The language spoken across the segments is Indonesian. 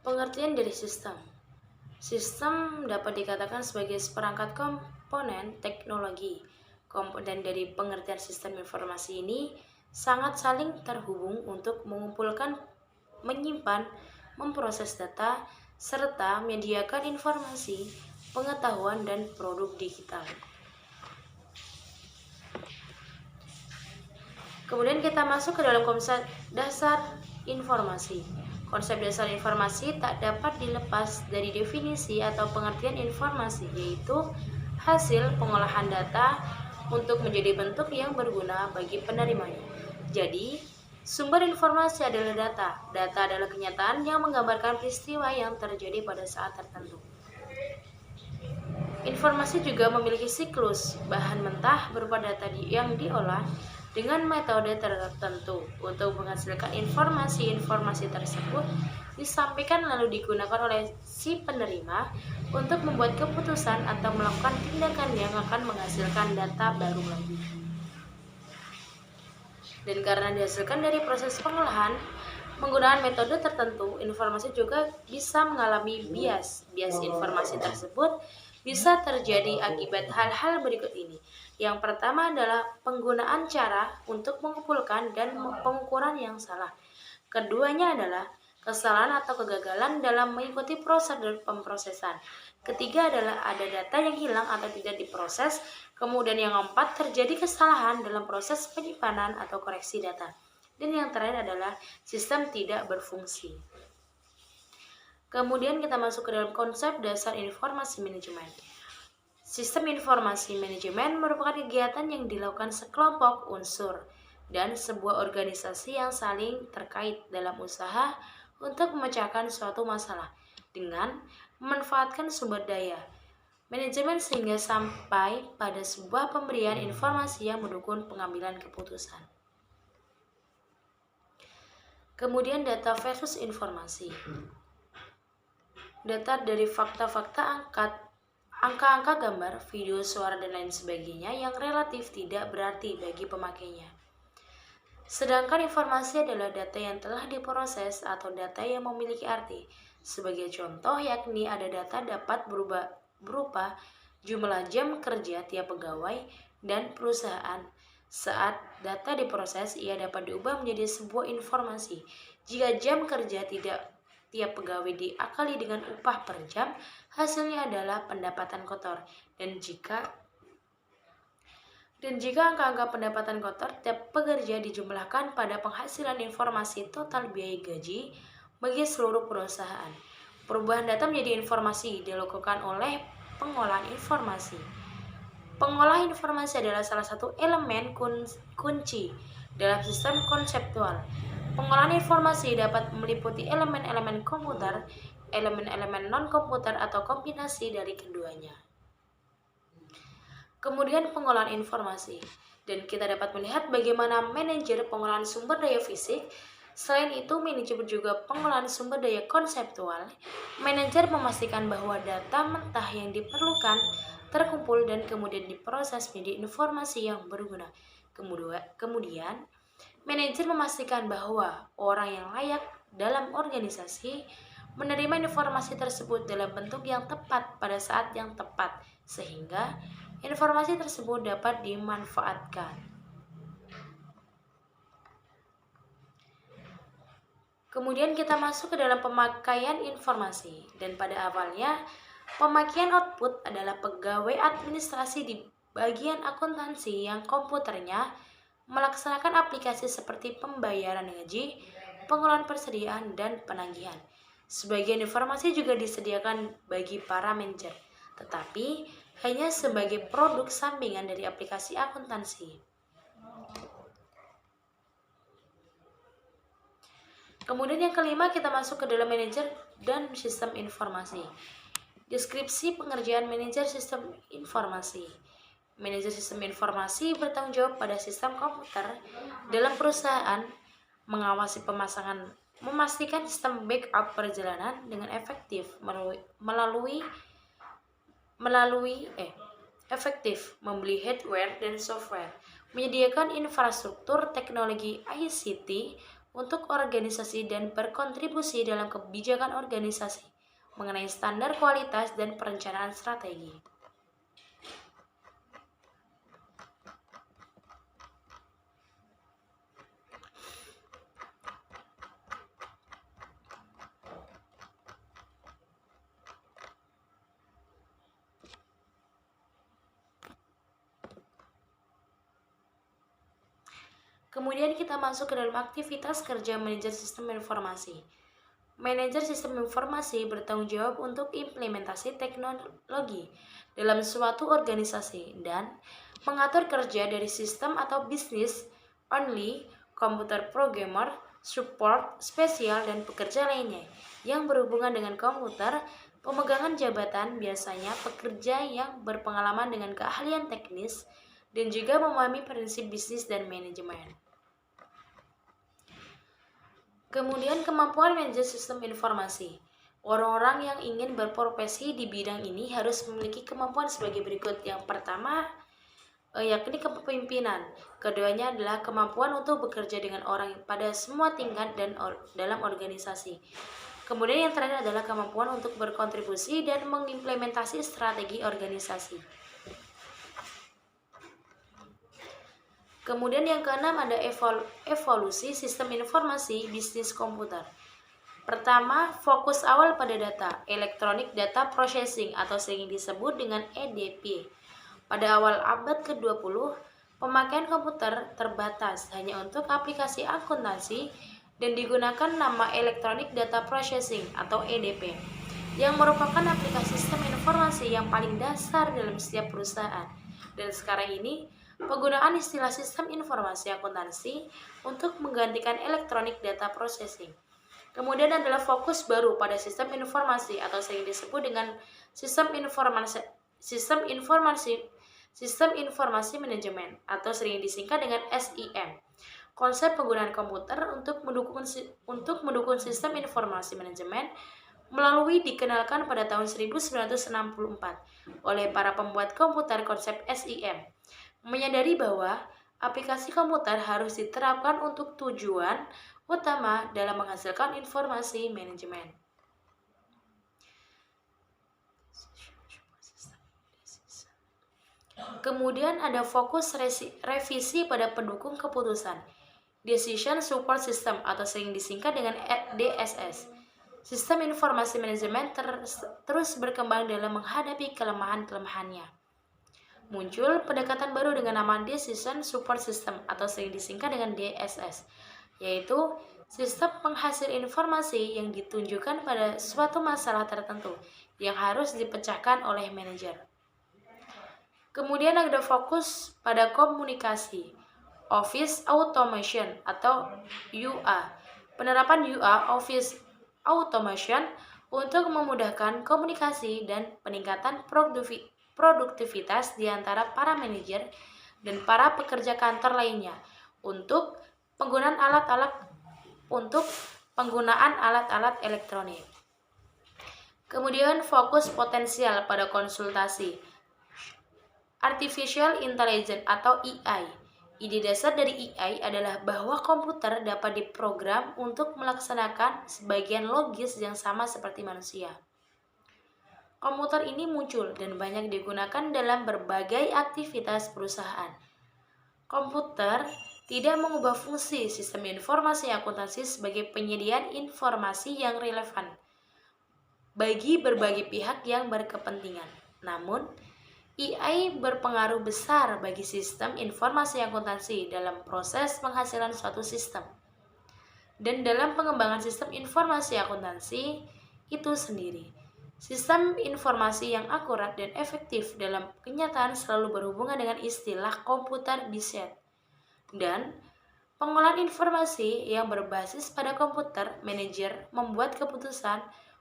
Pengertian dari sistem. Sistem dapat dikatakan sebagai seperangkat komponen teknologi. Komponen dari pengertian sistem informasi ini sangat saling terhubung untuk mengumpulkan, menyimpan, memproses data, serta menyediakan informasi, pengetahuan, dan produk digital. Kemudian kita masuk ke dalam konsep dasar informasi. Konsep dasar informasi tak dapat dilepas dari definisi atau pengertian informasi, yaitu hasil pengolahan data untuk menjadi bentuk yang berguna bagi penerimanya. Jadi, sumber informasi adalah data. Data adalah kenyataan yang menggambarkan peristiwa yang terjadi pada saat tertentu. Informasi juga memiliki siklus. Bahan mentah berupa data yang diolah dengan metode tertentu untuk menghasilkan informasi tersebut disampaikan lalu digunakan oleh si penerima untuk membuat keputusan atau melakukan tindakan yang akan menghasilkan data baru lagi. Dan karena dihasilkan dari proses pengolahan menggunakan metode tertentu, informasi juga bisa mengalami bias. Bias informasi tersebut bisa terjadi akibat hal-hal berikut ini. Yang pertama adalah penggunaan cara untuk mengumpulkan dan pengukuran yang salah. Keduanya adalah kesalahan atau kegagalan dalam mengikuti prosedur pemrosesan. Ketiga adalah ada data yang hilang atau tidak diproses. Kemudian yang keempat, terjadi kesalahan dalam proses penyimpanan atau koreksi data. Dan yang terakhir adalah sistem tidak berfungsi. Kemudian kita masuk ke dalam konsep dasar informasi manajemen. Sistem informasi manajemen merupakan kegiatan yang dilakukan sekelompok unsur dan sebuah organisasi yang saling terkait dalam usaha untuk memecahkan suatu masalah dengan memanfaatkan sumber daya manajemen sehingga sampai pada sebuah pemberian informasi yang mendukung pengambilan keputusan. Kemudian data versus informasi. Data dari fakta-fakta angka-angka gambar, video, suara, dan lain sebagainya yang relatif tidak berarti bagi pemakainya. Sedangkan informasi adalah data yang telah diproses atau data yang memiliki arti. Sebagai contoh, yakni ada data dapat berupa jumlah jam kerja tiap pegawai dan perusahaan. Saat data diproses, ia dapat diubah menjadi sebuah informasi. Jika jam kerja tiap pegawai diakali dengan upah per jam, hasilnya adalah pendapatan kotor. Dan jika angka-angka pendapatan kotor tiap pekerja dijumlahkan pada penghasilan informasi total biaya gaji bagi seluruh perusahaan. Perubahan data menjadi informasi dilakukan oleh pengolahan informasi. Pengolahan informasi adalah salah satu elemen kunci dalam sistem konseptual. Pengolahan informasi dapat meliputi elemen-elemen komputer, elemen-elemen non-komputer atau kombinasi dari keduanya. Kemudian pengolahan informasi. Dan kita dapat melihat bagaimana manajer pengolahan sumber daya fisik. Selain itu, manajer juga pengolahan sumber daya konseptual. Manajer memastikan bahwa data mentah yang diperlukan terkumpul dan kemudian diproses menjadi informasi yang berguna. Kemudian, manajer memastikan bahwa orang yang layak dalam organisasi menerima informasi tersebut dalam bentuk yang tepat pada saat yang tepat, sehingga informasi tersebut dapat dimanfaatkan. Kemudian kita masuk ke dalam pemakaian informasi, dan pada awalnya pemakaian output adalah pegawai administrasi di bagian akuntansi yang komputernya melaksanakan aplikasi seperti pembayaran gaji, pengelolaan persediaan, dan penagihan. Sebagian informasi juga disediakan bagi para manajer, tetapi hanya sebagai produk sampingan dari aplikasi akuntansi. Kemudian yang kelima, kita masuk ke dalam manajer dan sistem informasi. Deskripsi pengerjaan manajer sistem informasi. Manajer sistem informasi bertanggung jawab pada sistem komputer dalam perusahaan, mengawasi memastikan sistem backup perjalanan dengan efektif membeli hardware dan software, menyediakan infrastruktur teknologi ICT, untuk organisasi dan berkontribusi dalam kebijakan organisasi mengenai standar kualitas dan perencanaan strategi. Kemudian kita masuk ke dalam aktivitas kerja manajer sistem informasi. Manajer sistem informasi bertanggung jawab untuk implementasi teknologi dalam suatu organisasi dan mengatur kerja dari sistem atau bisnis only, komputer programmer, support, spesial, dan pekerja lainnya yang berhubungan dengan komputer. Pemegangan jabatan biasanya pekerja yang berpengalaman dengan keahlian teknis dan juga memahami prinsip bisnis dan manajemen. Kemudian kemampuan manajer sistem informasi. Orang-orang yang ingin berprofesi di bidang ini harus memiliki kemampuan sebagai berikut. Yang pertama, yakni kepemimpinan. Keduanya adalah kemampuan untuk bekerja dengan orang pada semua tingkat dan dalam organisasi. Kemudian yang terakhir adalah kemampuan untuk berkontribusi dan mengimplementasi strategi organisasi. Kemudian yang keenam ada evolusi sistem informasi bisnis komputer. Pertama, fokus awal pada data, Electronic Data Processing atau sering disebut dengan EDP. Pada awal abad ke-20, pemakaian komputer terbatas hanya untuk aplikasi akuntansi dan digunakan nama Electronic Data Processing atau EDP, yang merupakan aplikasi sistem informasi yang paling dasar dalam setiap perusahaan. Dan sekarang ini, penggunaan istilah sistem informasi akuntansi untuk menggantikan electronic data processing. Kemudian adalah fokus baru pada sistem informasi atau sering disebut dengan sistem informasi manajemen atau sering disingkat dengan SIM. Konsep penggunaan komputer untuk mendukung sistem informasi manajemen melalui dikenalkan pada tahun 1964 oleh para pembuat komputer konsep SIM. Menyadari bahwa aplikasi komputer harus diterapkan untuk tujuan utama dalam menghasilkan informasi manajemen. Kemudian ada fokus revisi pada pendukung keputusan, Decision Support System atau sering disingkat dengan DSS. Sistem informasi manajemen terus berkembang dalam menghadapi kelemahan-kelemahannya. Muncul pendekatan baru dengan nama Decision Support System atau sering disingkat dengan DSS, yaitu sistem penghasil informasi yang ditunjukkan pada suatu masalah tertentu yang harus dipecahkan oleh manajer. Kemudian ada fokus pada komunikasi, Office Automation atau UA. Penerapan UA, Office Automation, untuk memudahkan komunikasi dan peningkatan produktivitas di antara para manajer dan para pekerja kantor lainnya untuk penggunaan alat-alat elektronik. Kemudian fokus potensial pada konsultasi, Artificial Intelligence atau AI. Ide dasar dari AI adalah bahwa komputer dapat diprogram untuk melaksanakan sebagian logis yang sama seperti manusia. Komputer ini muncul dan banyak digunakan dalam berbagai aktivitas perusahaan. Komputer tidak mengubah fungsi sistem informasi akuntansi sebagai penyediaan informasi yang relevan bagi berbagai pihak yang berkepentingan. Namun, AI berpengaruh besar bagi sistem informasi akuntansi dalam proses penghasilan suatu sistem dan dalam pengembangan sistem informasi akuntansi itu sendiri. Sistem informasi yang akurat dan efektif dalam kenyataan selalu berhubungan dengan istilah komputer biset. Dan pengolahan informasi yang berbasis pada komputer, manajer membuat keputusan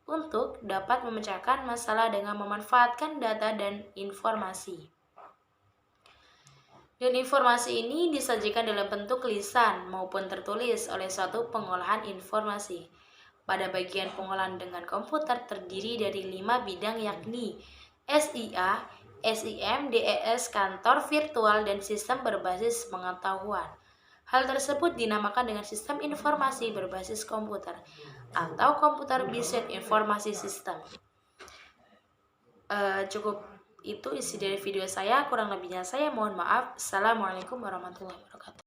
untuk dapat memecahkan masalah dengan memanfaatkan data dan informasi. Dan informasi ini disajikan dalam bentuk lisan maupun tertulis oleh suatu pengolahan informasi. Pada bagian pengolahan dengan komputer terdiri dari 5 bidang yakni SIA, SIM, DES, kantor virtual, dan sistem berbasis pengetahuan. Hal tersebut dinamakan dengan sistem informasi berbasis komputer atau Computer Based Information System. Cukup itu isi dari video saya, kurang lebihnya saya mohon maaf. Assalamualaikum warahmatullahi wabarakatuh.